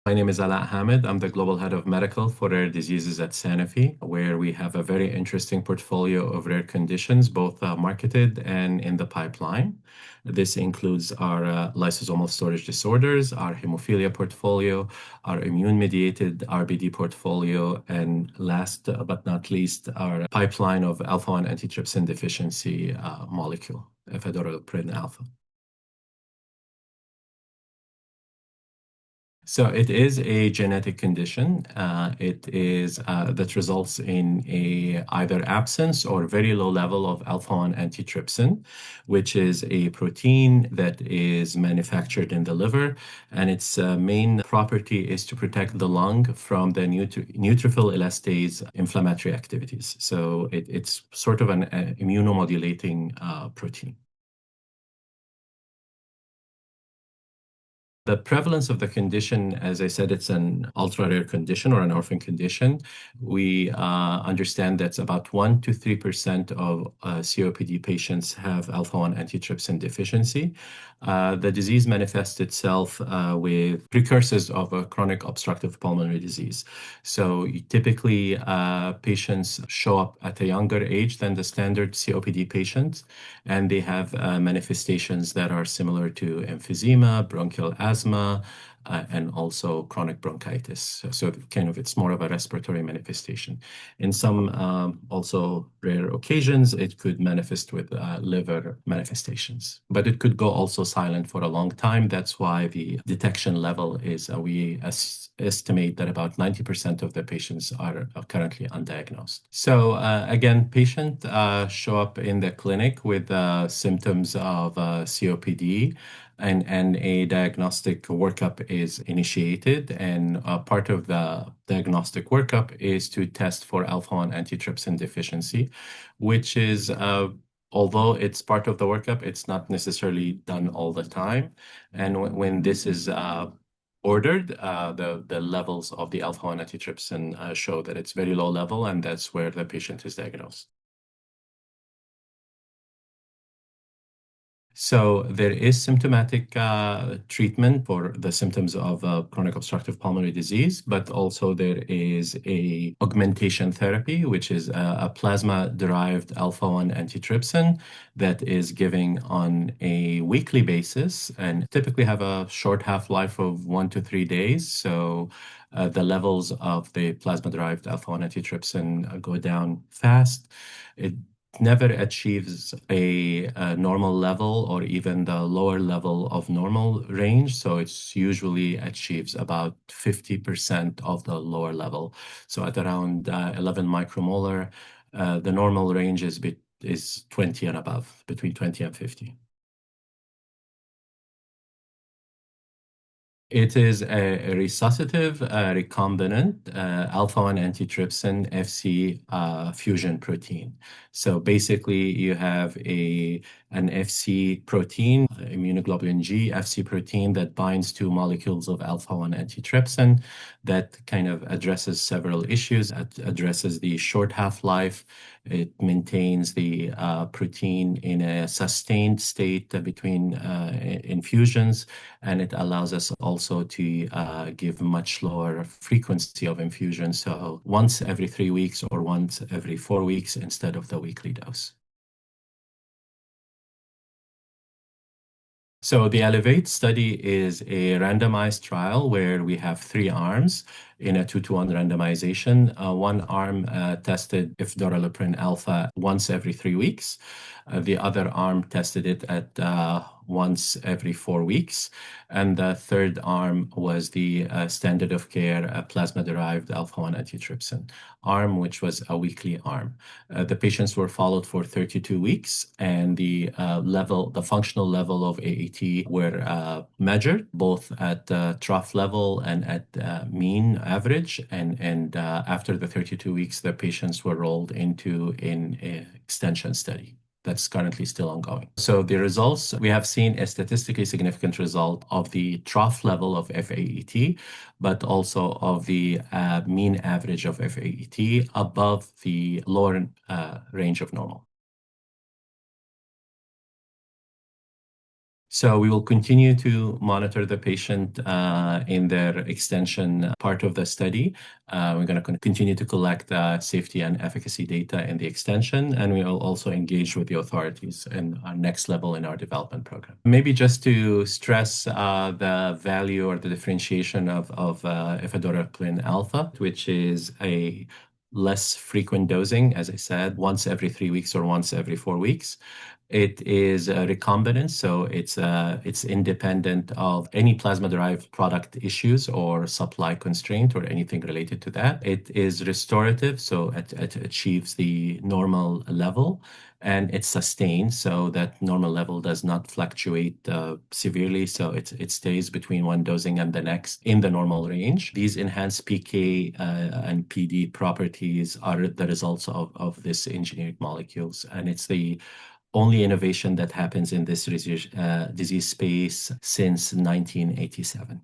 My name is Alaa Hamed. I'm the Global Head of Medical for Rare Diseases at Sanofi, where we have a very interesting portfolio of rare conditions, both marketed and in the pipeline. This includes our lysosomal storage disorders, our hemophilia portfolio, our immune-mediated RBD portfolio, and last but not least, our pipeline of alpha-1 antitrypsin deficiency molecule, Efdoralprin Alfa. So it is a genetic condition. It is that results in either absence or very low level of alpha-1 antitrypsin, which is a protein that is manufactured in the liver, and its main property is to protect the lung from the neutrophil elastase inflammatory activities. So it's sort of an immunomodulating protein. The prevalence of the condition, as I said, it's an ultra-rare condition or an orphan condition. We understand that about 1 to 3% of COPD patients have alpha-1 antitrypsin deficiency. The disease manifests itself with precursors of a chronic obstructive pulmonary disease. So typically, patients show up at a younger age than the standard COPD patients, and they have manifestations that are similar to emphysema, bronchial asthma, and also chronic bronchitis. So kind of it's more of a respiratory manifestation. In some also rare occasions, it could manifest with liver manifestations, but it could go also silent for a long time. That's why the detection level is, we estimate that about 90% of the patients are currently undiagnosed. So again, patients show up in the clinic with symptoms of COPD, and a diagnostic workup is initiated, and part of the diagnostic workup is to test for alpha-1 antitrypsin deficiency, which is, although it's part of the workup, it's not necessarily done all the time. And when this is ordered, the levels of the alpha-1 antitrypsin show that it's very low level, and that's where the patient is diagnosed. So there is symptomatic treatment for the symptoms of chronic obstructive pulmonary disease, but also there is a augmentation therapy, which is a plasma-derived alpha-1 antitrypsin that is given on a weekly basis and typically have a short half-life of 1 to 3 days. So the levels of the plasma-derived alpha-1 antitrypsin go down fast. It never achieves a normal level or even the lower level of normal range. So it's usually achieves about 50% of the lower level. So at around 11 micromolar, the normal range is 20 and above, between 20 and 50. It is a resuscitative recombinant alpha-1 antitrypsin FC fusion protein. So basically, you have an FC protein, immunoglobulin G FC protein that binds to molecules of alpha-1 antitrypsin that kind of addresses several issues. It addresses the short half-life. It maintains the protein in a sustained state between infusions, and it allows us also to give much lower frequency of infusion, so once every 3 weeks or once every 4 weeks instead of the weekly dose. So the ElevAATe study is a randomized trial where we have 3 arms in a 2-to-1 randomization. One arm tested Efdoralprin Alfa once every 3 weeks. The other arm tested it at once every 4 weeks. And the third arm was the standard of care plasma-derived alpha-1 antitrypsin arm, which was a weekly arm. The patients were followed for 32 weeks, and the functional level of AAT were measured both at trough level and at mean average. And after the 32 weeks, the patients were rolled into an extension study that's currently still ongoing. So the results, we have seen a statistically significant result of the trough level of FAAT, but also of the mean average of FAAT above the lower range of normal. So we will continue to monitor the patient in their extension part of the study. We're going to continue to collect safety and efficacy data in the extension, and we will also engage with the authorities in our next level in our development program. Maybe just to stress the value or the differentiation of Efdoralprin Alfa, which is a less frequent dosing, as I said, once every 3 weeks or once every 4 weeks. It is a recombinant, so it's independent of any plasma-derived product issues or supply constraint or anything related to that. It is restorative, so it achieves the normal level, and it's sustained, so that normal level does not fluctuate severely, so it stays between one dosing and the next in the normal range. These enhanced PK and PD properties are the results of this engineered molecules, and it's the only innovation that happens in this disease space since 1987.